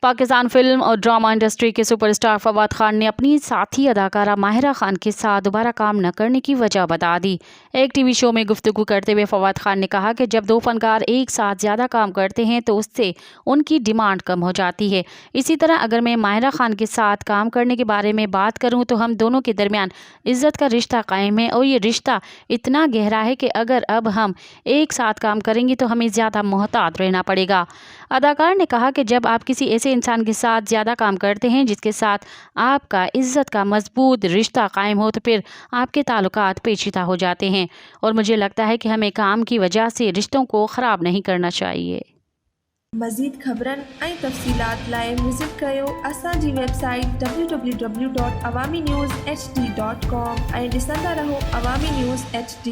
Pakistan film और drama industry के superstar Fawad Khan ने अपनी साथी अदाकारा माहिरा खान के साथ दोबारा काम न करने की वजह बता दी। एक टीवी शो में गुफ्तगू करते हुए फवाद खान ने कहा कि जब दो फनकार एक साथ ज़्यादा काम करते हैं तो उससे उनकी डिमांड कम हो जाती है। इसी तरह अगर मैं माहिरा खान के साथ काम करने के बारे में बात करूं तो हम दोनों के दरमियान इज्जत का रिश्ता कायम है और ये रिश्ता इतना गहरा है कि अगर अब हम एक साथ काम करेंगे तो हमें ज़्यादा मोहतात रहना पड़ेगा। अदाकार ने कहा कि जब आप किसी ऐसे इंसान के साथ ज़्यादा काम करते हैं जिसके साथ आपका इज्जत का मजबूत रिश्ता कायम हो तो फिर आपके ताल्लुकात पेचीदा हो जाते हैं और मुझे लगता है कि हमें काम की वजह से रिश्तों को ख़राब नहीं करना चाहिए। मज़ीद ख़बरनि ऐं तफ़सीलात लाइ विज़िट कयो असांजी वेबसाइट www.awamiNewsHD.com ऐं ॾिसंदा रहो अवामी न्यूज़ HD।